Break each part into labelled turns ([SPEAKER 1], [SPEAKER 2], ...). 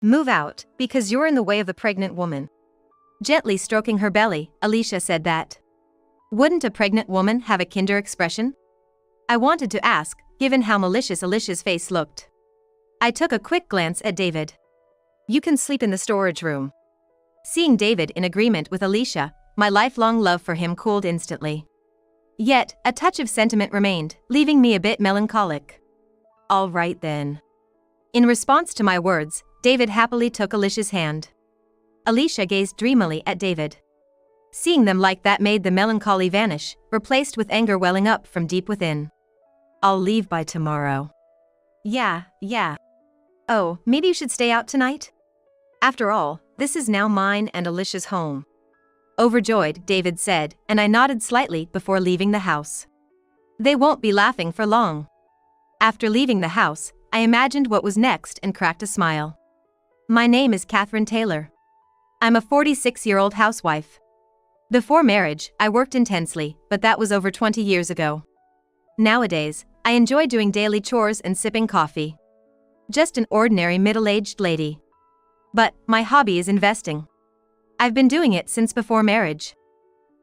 [SPEAKER 1] Move out, because you're in the way of the pregnant woman. Gently stroking her belly, Alicia said that. Wouldn't a pregnant woman have a kinder expression? I wanted to ask, given how malicious Alicia's face looked. I took a quick glance at David. You can sleep in the storage room. Seeing David in agreement with Alicia, my lifelong love for him cooled instantly. Yet, a touch of sentiment remained, leaving me a bit melancholic. All right then. In response to my words, David happily took Alicia's hand. Alicia gazed dreamily at David. Seeing them like that made the melancholy vanish, replaced with anger welling up from deep within. I'll leave by tomorrow. Yeah. Oh, maybe you should stay out tonight? After all, this is now mine and Alicia's home. Overjoyed, David said, and I nodded slightly before leaving the house. They won't be laughing for long. After leaving the house, I imagined what was next and cracked a smile. My name is Catherine Taylor. I'm a 46-year-old housewife. Before marriage, I worked intensely, but that was over 20 years ago. Nowadays, I enjoy doing daily chores and sipping coffee. Just an ordinary middle-aged lady. But my hobby is investing. I've been doing it since before marriage.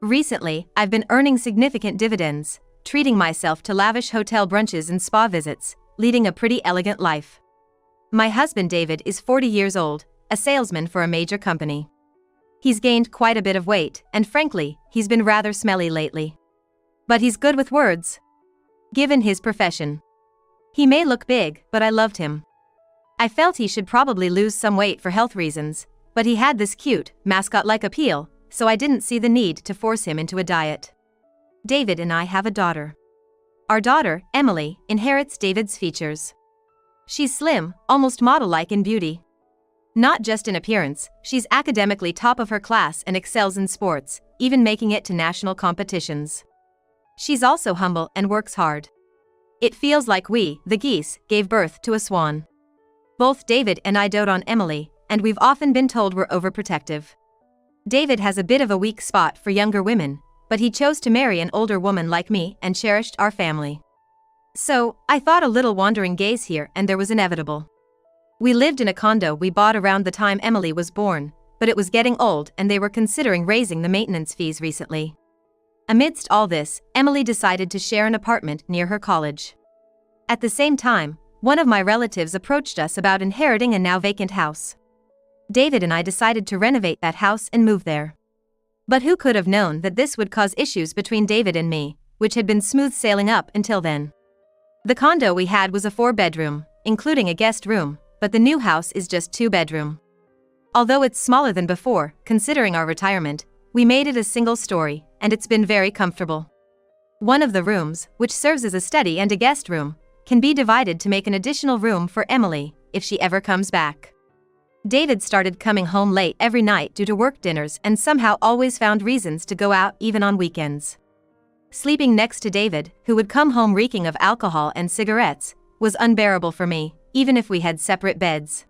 [SPEAKER 1] Recently, I've been earning significant dividends, treating myself to lavish hotel brunches and spa visits, leading a pretty elegant life. My husband David is 40 years old, a salesman for a major company. He's gained quite a bit of weight, and frankly, he's been rather smelly lately. But he's good with words. Given his profession. He may look big, but I loved him. I felt he should probably lose some weight for health reasons, but he had this cute, mascot-like appeal, so I didn't see the need to force him into a diet. David and I have a daughter. Our daughter, Emily, inherits David's features. She's slim, almost model-like in beauty. Not just in appearance, she's academically top of her class and excels in sports, even making it to national competitions. She's also humble and works hard. It feels like we, the geese, gave birth to a swan. Both David and I dote on Emily, and we've often been told we're overprotective. David has a bit of a weak spot for younger women, but he chose to marry an older woman like me and cherished our family. So, I thought a little wandering gaze here and there was inevitable. We lived in a condo we bought around the time Emily was born, but it was getting old and they were considering raising the maintenance fees recently. Amidst all this, Emily decided to share an apartment near her college. At the same time, one of my relatives approached us about inheriting a now vacant house. David and I decided to renovate that house and move there. But who could have known that this would cause issues between David and me, which had been smooth sailing up until then. The condo we had was a 4-bedroom, including a guest room, but the new house is just 2-bedroom. Although it's smaller than before, considering our retirement, we made it a single story, and it's been very comfortable. One of the rooms, which serves as a study and a guest room, can be divided to make an additional room for Emily, if she ever comes back. David started coming home late every night due to work dinners and somehow always found reasons to go out even on weekends. Sleeping next to David, who would come home reeking of alcohol and cigarettes, was unbearable for me, even if we had separate beds.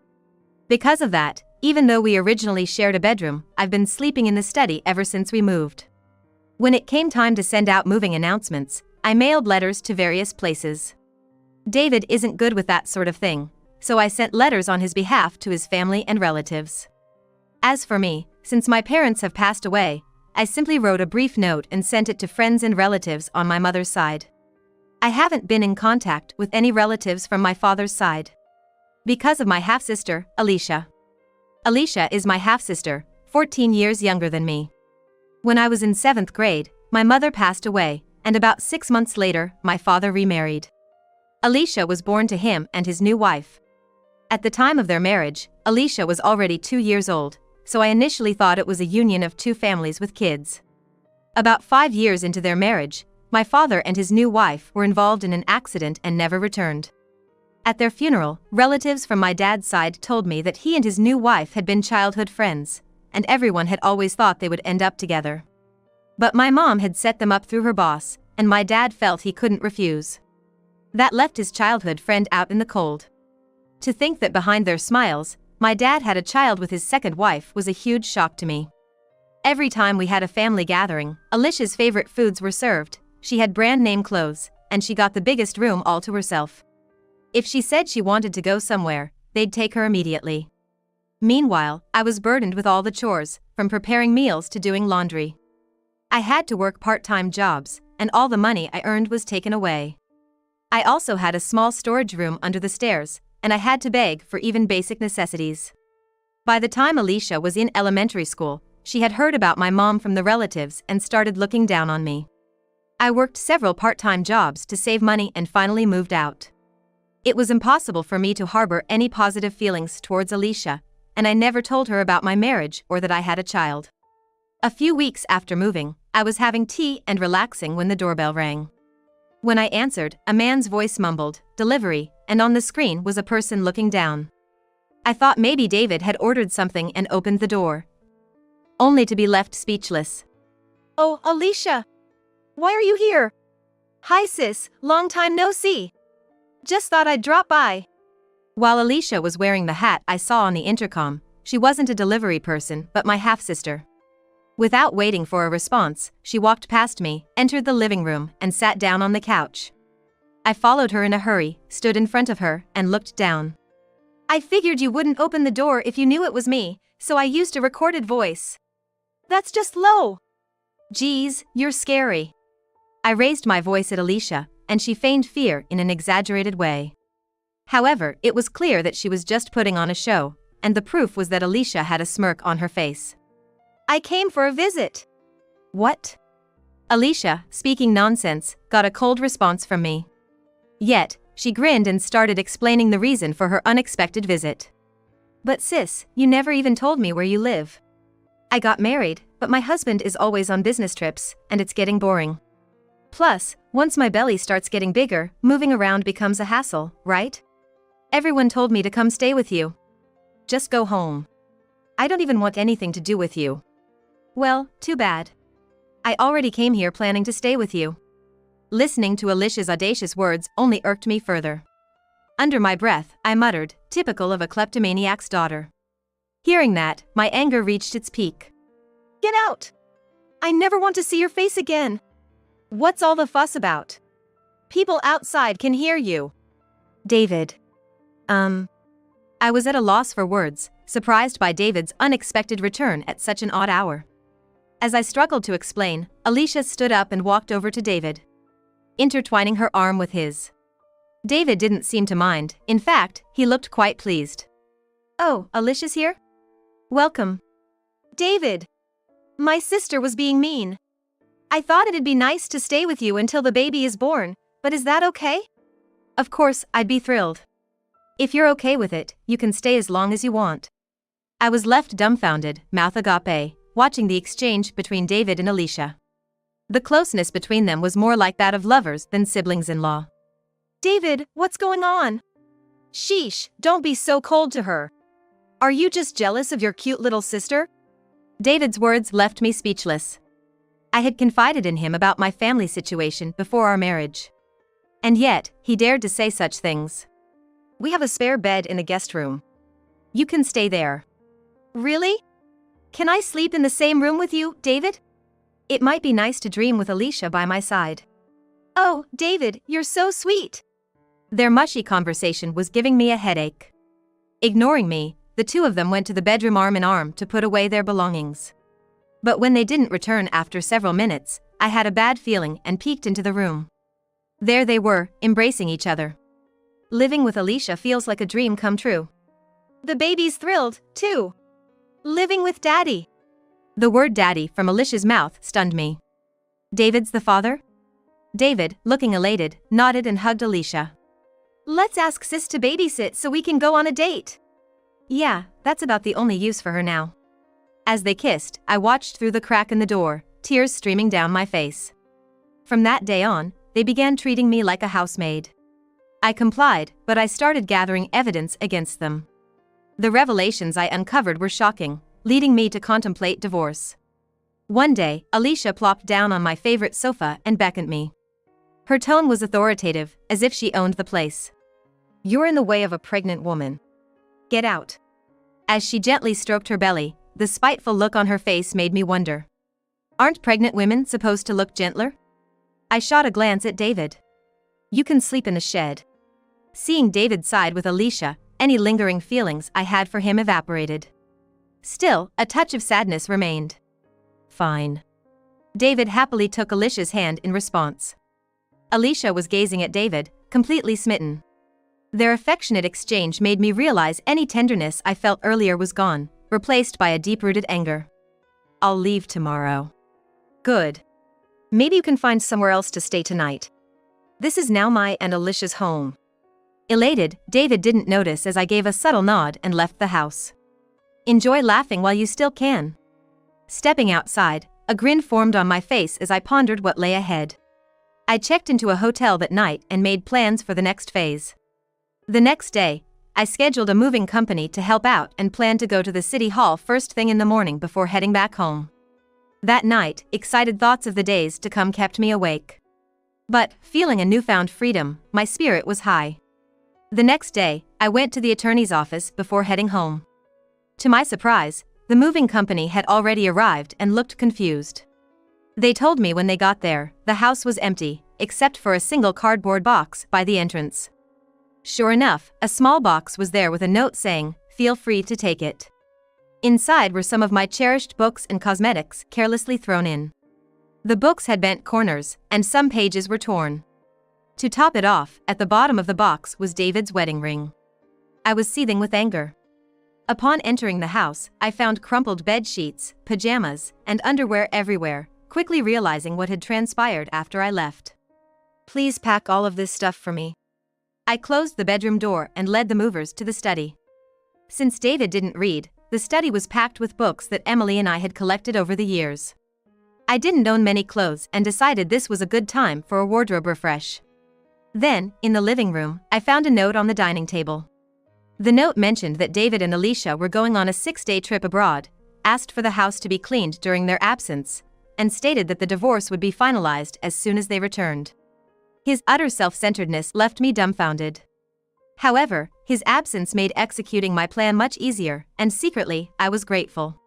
[SPEAKER 1] Because of that, even though we originally shared a bedroom, I've been sleeping in the study ever since we moved. When it came time to send out moving announcements, I mailed letters to various places. David isn't good with that sort of thing, so I sent letters on his behalf to his family and relatives. As for me, since my parents have passed away, I simply wrote a brief note and sent it to friends and relatives on my mother's side. I haven't been in contact with any relatives from my father's side. Because of my half-sister, Alicia. Alicia is my half-sister, 14 years younger than me. When I was in 7th grade, my mother passed away, and about 6 months later, my father remarried. Alicia was born to him and his new wife. At the time of their marriage, Alicia was already 2 years old, so I initially thought it was a union of 2 families with kids. About 5 years into their marriage, my father and his new wife were involved in an accident and never returned. At their funeral, relatives from my dad's side told me that he and his new wife had been childhood friends, and everyone had always thought they would end up together. But my mom had set them up through her boss, and my dad felt he couldn't refuse. That left his childhood friend out in the cold. To think that behind their smiles, my dad had a child with his second wife was a huge shock to me. Every time we had a family gathering, Alicia's favorite foods were served, she had brand name clothes, and she got the biggest room all to herself. If she said she wanted to go somewhere, they'd take her immediately. Meanwhile, I was burdened with all the chores, from preparing meals to doing laundry. I had to work part-time jobs, and all the money I earned was taken away. I also had a small storage room under the stairs, and I had to beg for even basic necessities. By the time Alicia was in elementary school, she had heard about my mom from the relatives and started looking down on me. I worked several part-time jobs to save money and finally moved out. It was impossible for me to harbor any positive feelings towards Alicia, and I never told her about my marriage or that I had a child. A few weeks after moving, I was having tea and relaxing when the doorbell rang. When I answered, a man's voice mumbled, "Delivery," and on the screen was a person looking down. I thought maybe David had ordered something and opened the door, only to be left speechless.
[SPEAKER 2] "Oh, Alicia! Why are you here?" "Hi sis, long time no see. Just thought I'd drop by."
[SPEAKER 1] While Alicia was wearing the hat I saw on the intercom, she wasn't a delivery person but my half-sister. Without waiting for a response, she walked past me, entered the living room, and sat down on the couch. I followed her in a hurry, stood in front of her, and looked down.
[SPEAKER 2] "I figured you wouldn't open the door if you knew it was me, so I used a recorded voice. That's just low."
[SPEAKER 1] "Geez, you're scary." I raised my voice at Alicia, and she feigned fear in an exaggerated way. However, it was clear that she was just putting on a show, and the proof was that Alicia had a smirk on her face.
[SPEAKER 2] "I came for a visit."
[SPEAKER 1] "What?" Alicia, speaking nonsense, got a cold response from me. Yet, she grinned and started explaining the reason for her unexpected visit.
[SPEAKER 2] "But sis, you never even told me where you live."
[SPEAKER 1] "I got married, but my husband is always on business trips, and it's getting boring. Plus, once my belly starts getting bigger, moving around becomes a hassle, right? Everyone told me to come stay with you. Just go home. I don't even want anything to do with you." "Well, too bad. I already came here planning to stay with you." Listening to Alicia's audacious words only irked me further. Under my breath, I muttered, "Typical of a kleptomaniac's daughter." Hearing that, my anger reached its peak.
[SPEAKER 2] "Get out! I never want to see your face again. What's all the fuss about? People outside can hear you."
[SPEAKER 1] "David. I was at a loss for words, surprised by David's unexpected return at such an odd hour. As I struggled to explain, Alicia stood up and walked over to David, intertwining her arm with his. David didn't seem to mind, in fact, he looked quite pleased.
[SPEAKER 2] "Oh, Alicia's here? Welcome." "David. My sister was being mean. I thought it'd be nice to stay with you until the baby is born, but is that okay?"
[SPEAKER 1] "Of course, I'd be thrilled. If you're okay with it, you can stay as long as you want." I was left dumbfounded, mouth agape, watching the exchange between David and Alicia. The closeness between them was more like that of lovers than siblings-in-law.
[SPEAKER 2] "David, what's going on?" "Sheesh, don't be so cold to her. Are you just jealous of your cute little sister?"
[SPEAKER 1] David's words left me speechless. I had confided in him about my family situation before our marriage. And yet, he dared to say such things.
[SPEAKER 2] "We have a spare bed in the guest room.
[SPEAKER 1] You can stay there."
[SPEAKER 2] "Really? Can I sleep in the same room with you, David?"
[SPEAKER 1] "It might be nice to dream with Alicia by my side."
[SPEAKER 2] "Oh, David, you're so sweet."
[SPEAKER 1] Their mushy conversation was giving me a headache. Ignoring me, the two of them went to the bedroom arm in arm to put away their belongings. But when they didn't return after several minutes, I had a bad feeling and peeked into the room. There they were, embracing each other. Living with Alicia feels like a dream come true.
[SPEAKER 2] "The baby's thrilled, too. Living with Daddy."
[SPEAKER 1] The word daddy from Alicia's mouth stunned me. "David's the father?" David, looking elated, nodded and hugged Alicia.
[SPEAKER 2] "Let's ask sis to babysit so we can go on a date."
[SPEAKER 1] "Yeah, that's about the only use for her now." As they kissed, I watched through the crack in the door, tears streaming down my face. From that day on, they began treating me like a housemaid. I complied, but I started gathering evidence against them. The revelations I uncovered were shocking, leading me to contemplate divorce. One day, Alicia plopped down on my favorite sofa and beckoned me. Her tone was authoritative, as if she owned the place. "You're in the way of a pregnant woman. Get out." As she gently stroked her belly, the spiteful look on her face made me wonder. Aren't pregnant women supposed to look gentler? I shot a glance at David. "You can sleep in the shed." Seeing David side with Alicia, any lingering feelings I had for him evaporated. Still, a touch of sadness remained. Fine. David happily took Alicia's hand in response. Alicia was gazing at David, completely smitten. Their affectionate exchange made me realize any tenderness I felt earlier was gone, replaced by a deep-rooted anger. I'll leave tomorrow. Good. Maybe you can find somewhere else to stay tonight. This is now my and Alicia's home. Elated, David didn't notice as I gave a subtle nod and left the house. Enjoy laughing while you still can. Stepping outside, a grin formed on my face as I pondered what lay ahead. I checked into a hotel that night and made plans for the next phase. The next day, I scheduled a moving company to help out and planned to go to the city hall first thing in the morning before heading back home. That night, excited thoughts of the days to come kept me awake. But, feeling a newfound freedom, my spirit was high. The next day, I went to the attorney's office before heading home. To my surprise, the moving company had already arrived and looked confused. They told me when they got there, the house was empty, except for a single cardboard box by the entrance. Sure enough, a small box was there with a note saying, "Feel free to take it." Inside were some of my cherished books and cosmetics carelessly thrown in. The books had bent corners, and some pages were torn. To top it off, at the bottom of the box was David's wedding ring. I was seething with anger. Upon entering the house, I found crumpled bed sheets, pajamas, and underwear everywhere, quickly realizing what had transpired after I left. Please pack all of this stuff for me. I closed the bedroom door and led the movers to the study. Since David didn't read, the study was packed with books that Emily and I had collected over the years. I didn't own many clothes and decided this was a good time for a wardrobe refresh. Then, in the living room, I found a note on the dining table. The note mentioned that David and Alicia were going on a 6-day trip abroad, asked for the house to be cleaned during their absence, and stated that the divorce would be finalized as soon as they returned. His utter self-centeredness left me dumbfounded. However, his absence made executing my plan much easier, and secretly, I was grateful.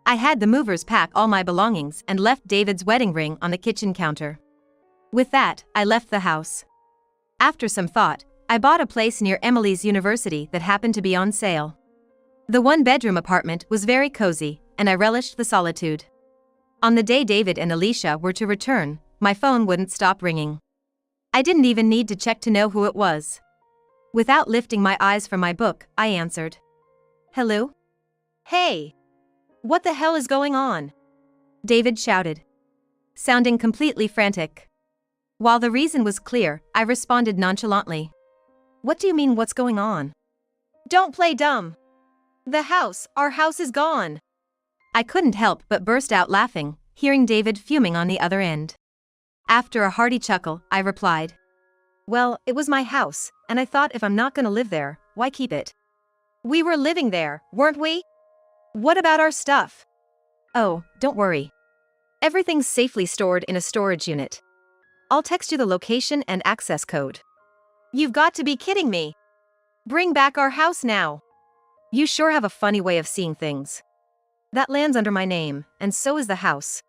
[SPEAKER 1] I had the movers pack all my belongings and left David's wedding ring on the kitchen counter. With that, I left the house. After some thought, I bought a place near Emily's university that happened to be on sale. The one-bedroom apartment was very cozy, and I relished the solitude. On the day David and Alicia were to return, my phone wouldn't stop ringing. I didn't even need to check to know who it was. Without lifting my eyes from my book, I answered. Hello? Hey! What the hell is going on? David shouted, sounding completely frantic. While the reason was clear, I responded nonchalantly. What do you mean what's going on? Don't play dumb. Our house is gone. I couldn't help but burst out laughing, hearing David fuming on the other end. After a hearty chuckle, I replied. Well, it was my house, and I thought if I'm not gonna live there, why keep it? We were living there, weren't we? What about our stuff? Oh, don't worry. Everything's safely stored in a storage unit. I'll text you the location and access code. You've got to be kidding me. Bring back our house now. You sure have a funny way of seeing things. That land's under my name, and so is the house.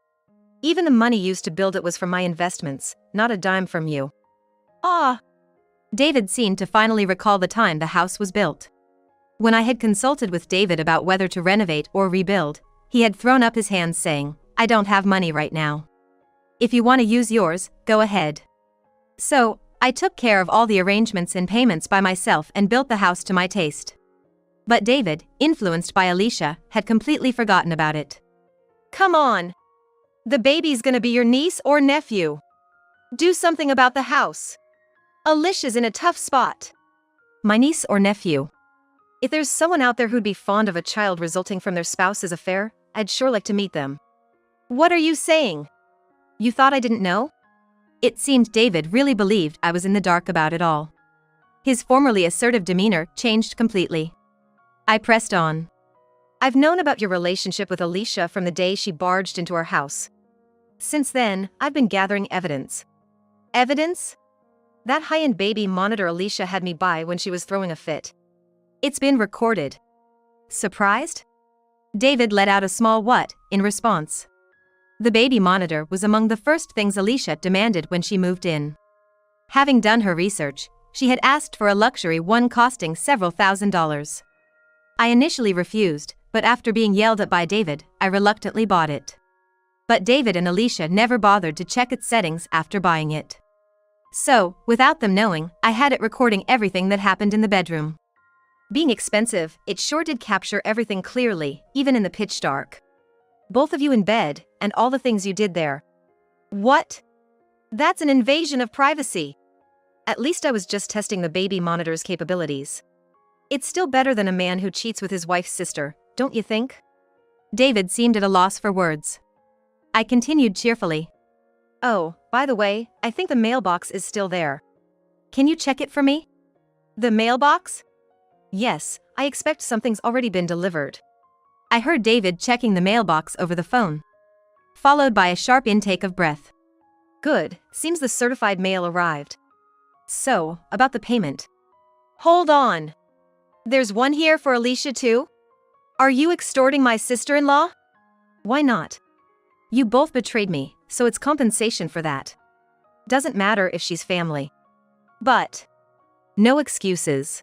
[SPEAKER 1] Even the money used to build it was from my investments, not a dime from you. Ah! David seemed to finally recall the time the house was built. When I had consulted with David about whether to renovate or rebuild, he had thrown up his hands saying, I don't have money right now. If you want to use yours, go ahead. So, I took care of all the arrangements and payments by myself and built the house to my taste. But David, influenced by Alicia, had completely forgotten about it. Come on! The baby's gonna be your niece or nephew. Do something about the house. Alicia's in a tough spot. My niece or nephew? If there's someone out there who'd be fond of a child resulting from their spouse's affair, I'd sure like to meet them. What are you saying? You thought I didn't know? It seemed David really believed I was in the dark about it all. His formerly assertive demeanor changed completely. I pressed on. I've known about your relationship with Alicia from the day she barged into our house. Since then, I've been gathering evidence. Evidence? That high-end baby monitor Alicia had me buy when she was throwing a fit. It's been recorded. Surprised? David let out a small what in response. The baby monitor was among the first things Alicia demanded when she moved in. Having done her research, She had asked for a luxury one costing several $1,000s. I initially refused, but after being yelled at by David, I reluctantly bought it. But David and Alicia never bothered to check its settings after buying it. So, without them knowing, I had it recording everything that happened in the bedroom. Being expensive, it sure did capture everything clearly, even in the pitch dark. Both of you in bed, and all the things you did there.
[SPEAKER 2] What? That's an invasion of privacy. At least I was just testing the baby monitor's capabilities. It's still better than a man who cheats with his wife's sister, don't you think?
[SPEAKER 1] David seemed at a loss for words. I continued cheerfully.
[SPEAKER 2] Oh, by the way, I think the mailbox is still there.
[SPEAKER 1] Can you check it for me?
[SPEAKER 2] The mailbox? Yes, I expect something's already been delivered.
[SPEAKER 1] I heard David checking the mailbox over the phone, followed by a sharp intake of breath.
[SPEAKER 2] Good, seems the certified mail arrived.
[SPEAKER 1] So, about the payment.
[SPEAKER 2] Hold on. There's one here for Alicia too? Are you extorting my sister-in-law?
[SPEAKER 1] Why not? You both betrayed me, so it's compensation for that. Doesn't matter if she's family.
[SPEAKER 2] But
[SPEAKER 1] no excuses.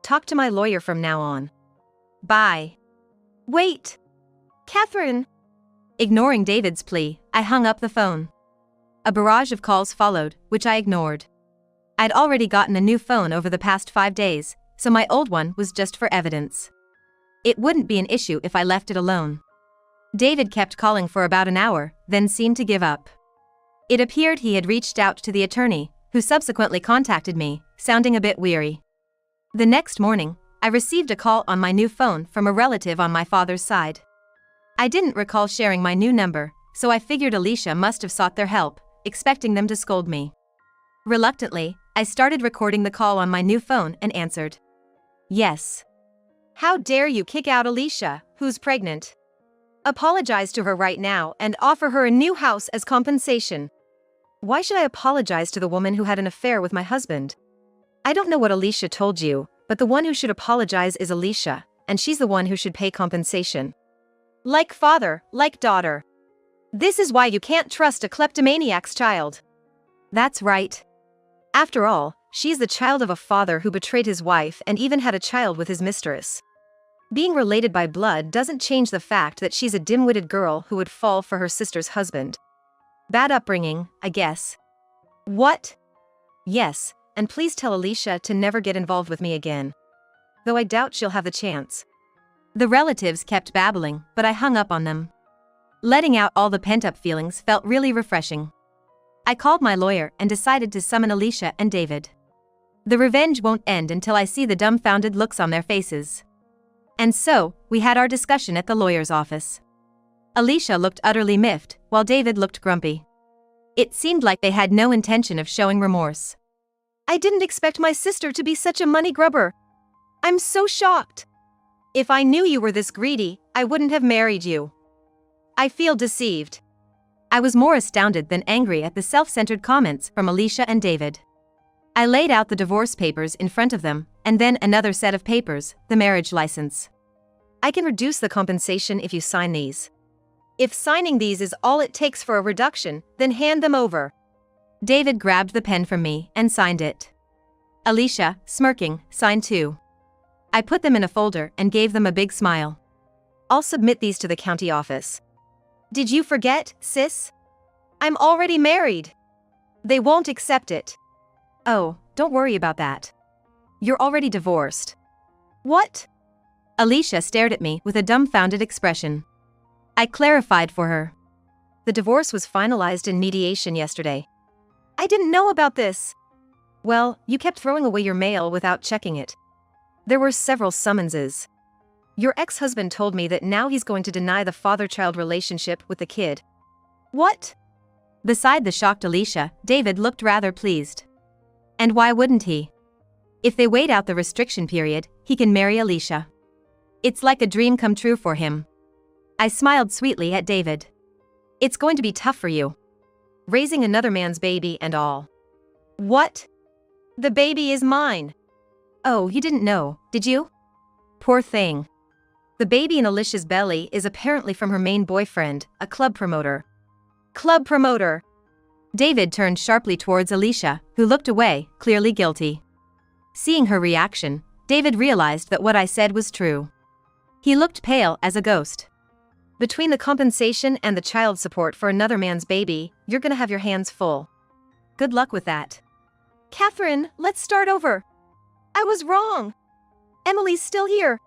[SPEAKER 2] Talk to my lawyer from now on.
[SPEAKER 1] Bye.
[SPEAKER 2] Wait! Catherine!
[SPEAKER 1] Ignoring David's plea, I hung up the phone. A barrage of calls followed, which I ignored. I'd already gotten a new phone over the past 5 days, so my old one was just for evidence. It wouldn't be an issue if I left it alone. David kept calling for about an hour, then seemed to give up. It appeared he had reached out to the attorney, who subsequently contacted me, sounding a bit weary. The next morning, I received a call on my new phone from a relative on my father's side. I didn't recall sharing my new number, so I figured Alicia must have sought their help, expecting them to scold me. Reluctantly, I started recording the call on my new phone and answered. Yes.
[SPEAKER 2] How dare you kick out Alicia, who's pregnant? Apologize to her right now and offer her a new house as compensation. Why should I apologize to the woman who had an affair with my husband? I don't know what Alicia told you, but the one who should apologize is Alicia, and she's the one who should pay compensation. Like father, like daughter. This is why you can't trust a kleptomaniac's child.
[SPEAKER 1] That's right.
[SPEAKER 2] After all, she's the child of a father who betrayed his wife and even had a child with his mistress. Being related by blood doesn't change the fact that she's a dim-witted girl who would fall for her sister's husband. Bad upbringing, I guess.
[SPEAKER 1] What?
[SPEAKER 2] Yes, and please tell Alicia to never get involved with me again. Though I doubt she'll have the chance.
[SPEAKER 1] The relatives kept babbling, but I hung up on them. Letting out all the pent-up feelings felt really refreshing. I called my lawyer and decided to summon Alicia and David. The revenge won't end until I see the dumbfounded looks on their faces. And so, we had our discussion at the lawyer's office. Alicia looked utterly miffed, while David looked grumpy. It seemed like they had no intention of showing remorse.
[SPEAKER 2] I didn't expect my sister to be such a money grubber. I'm so shocked. If I knew you were this greedy, I wouldn't have married you. I feel deceived.
[SPEAKER 1] I was more astounded than angry at the self-centered comments from Alicia and David. I laid out the divorce papers in front of them, and then another set of papers, the marriage license.
[SPEAKER 2] I can reduce the compensation if you sign these. If signing these is all it takes for a reduction, then hand them over.
[SPEAKER 1] David grabbed the pen from me and signed it. Alicia, smirking, signed too. I put them in a folder and gave them a big smile.
[SPEAKER 2] I'll submit these to the county office. Did you forget, sis? I'm already married. They won't accept it.
[SPEAKER 1] Oh, don't worry about that. You're already divorced.
[SPEAKER 2] What?
[SPEAKER 1] Alicia stared at me with a dumbfounded expression. I clarified for her.
[SPEAKER 2] The divorce was finalized in mediation yesterday. I didn't know about this. Well, you kept throwing away your mail without checking it. There were several summonses. Your ex-husband told me that now he's going to deny the father-child relationship with the kid. What?
[SPEAKER 1] Beside the shocked Alicia, David looked rather pleased. And why wouldn't he? If they wait out the restriction period, he can marry Alicia. It's like a dream come true for him. I smiled sweetly at David. It's going to be tough for you. Raising another man's baby and all.
[SPEAKER 2] What? The baby is mine.
[SPEAKER 1] Oh, you didn't know, did you? Poor thing. The baby in Alicia's belly is apparently from her main boyfriend, a club promoter.
[SPEAKER 2] Club promoter.
[SPEAKER 1] David turned sharply towards Alicia, who looked away, clearly guilty. Seeing her reaction, David realized that what I said was true. He looked pale as a ghost. Between the compensation and the child support for another man's baby, you're gonna have your hands full. Good luck with that.
[SPEAKER 2] Catherine, let's start over. I was wrong. Emily's still here.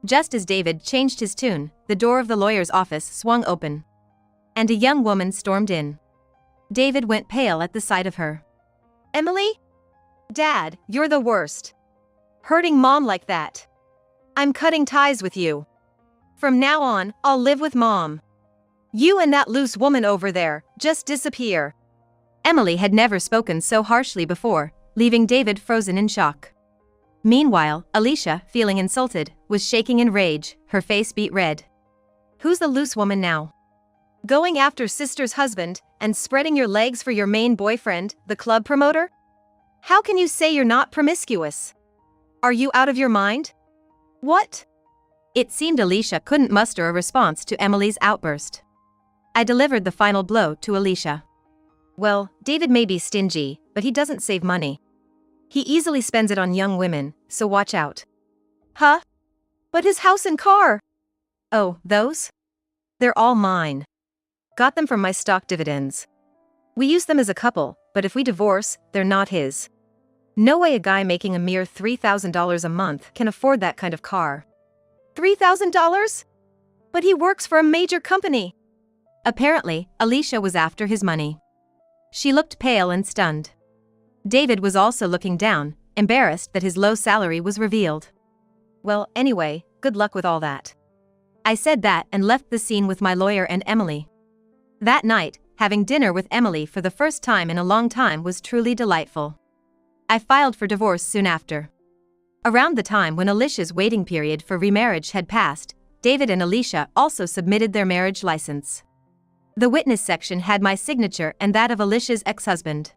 [SPEAKER 1] Just as David changed his tune, the door of the lawyer's office swung open. And a young woman stormed in. David went pale at the sight of her.
[SPEAKER 2] Emily? Dad, you're the worst. Hurting Mom like that. I'm cutting ties with you. From now on, I'll live with Mom. You and that loose woman over there, just disappear.
[SPEAKER 1] Emily had never spoken so harshly before, leaving David frozen in shock. Meanwhile, Alicia, feeling insulted, was shaking in rage, her face beet red.
[SPEAKER 2] Who's the loose woman now? Going after sister's husband, and spreading your legs for your main boyfriend, the club promoter? How can you say you're not promiscuous? Are you out of your mind? What?
[SPEAKER 1] It seemed Alicia couldn't muster a response to Emily's outburst. I delivered the final blow to Alicia.
[SPEAKER 2] Well, David may be stingy, but he doesn't save money. He easily spends it on young women, so watch out. Huh? But his house and car?
[SPEAKER 1] Oh, those?
[SPEAKER 2] They're all mine. Got them from my stock dividends. We use them as a couple, but if we divorce, they're not his. No way a guy making a mere $3,000 a month can afford that kind of car. $3,000? But he works for a major company.
[SPEAKER 1] Apparently, Alicia was after his money. She looked pale and stunned. David was also looking down, embarrassed that his low salary was revealed.
[SPEAKER 2] Well, anyway, good luck with all that.
[SPEAKER 1] I said that and left the scene with my lawyer and Emily. That night, having dinner with Emily for the first time in a long time was truly delightful. I filed for divorce soon after. Around the time when Alicia's waiting period for remarriage had passed, David and Alicia also submitted their marriage license. The witness section had my signature and that of Alicia's ex-husband.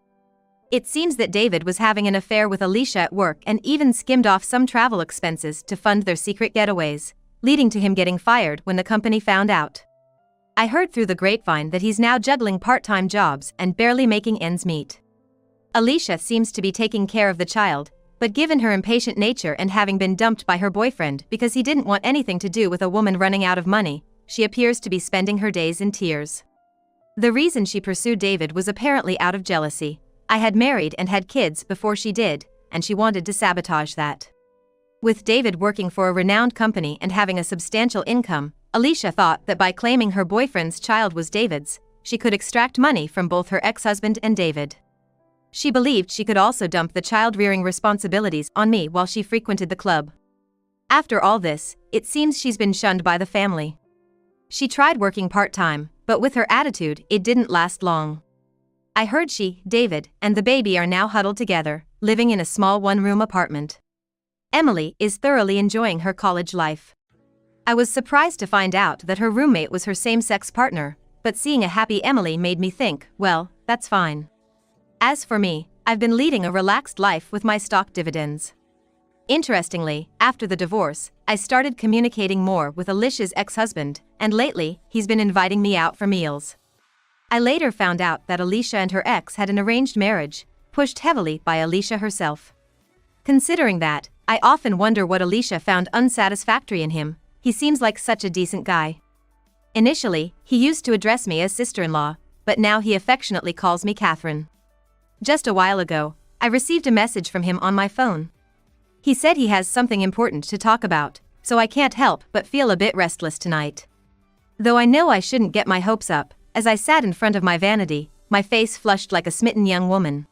[SPEAKER 1] It seems that David was having an affair with Alicia at work and even skimmed off some travel expenses to fund their secret getaways, leading to him getting fired when the company found out. I heard through the grapevine that he's now juggling part-time jobs and barely making ends meet. Alicia seems to be taking care of the child, but given her impatient nature and having been dumped by her boyfriend because he didn't want anything to do with a woman running out of money, she appears to be spending her days in tears. The reason she pursued David was apparently out of jealousy. I had married and had kids before she did, and she wanted to sabotage that. With David working for a renowned company and having a substantial income, Alicia thought that by claiming her boyfriend's child was David's, she could extract money from both her ex-husband and David. She believed she could also dump the child-rearing responsibilities on me while she frequented the club. After all this, it seems she's been shunned by the family. She tried working part-time, but with her attitude, it didn't last long. I heard she, David, and the baby are now huddled together, living in a small one-room apartment. Emily is thoroughly enjoying her college life. I was surprised to find out that her roommate was her same-sex partner, but seeing a happy Emily made me think, well, that's fine. As for me, I've been leading a relaxed life with my stock dividends. Interestingly, after the divorce, I started communicating more with Alicia's ex-husband, and lately, he's been inviting me out for meals. I later found out that Alicia and her ex had an arranged marriage, pushed heavily by Alicia herself. Considering that, I often wonder what Alicia found unsatisfactory in him. He seems like such a decent guy. Initially, he used to address me as sister-in-law, but now he affectionately calls me Catherine. Just a while ago, I received a message from him on my phone. He said he has something important to talk about, so I can't help but feel a bit restless tonight. Though I know I shouldn't get my hopes up, as I sat in front of my vanity, my face flushed like a smitten young woman.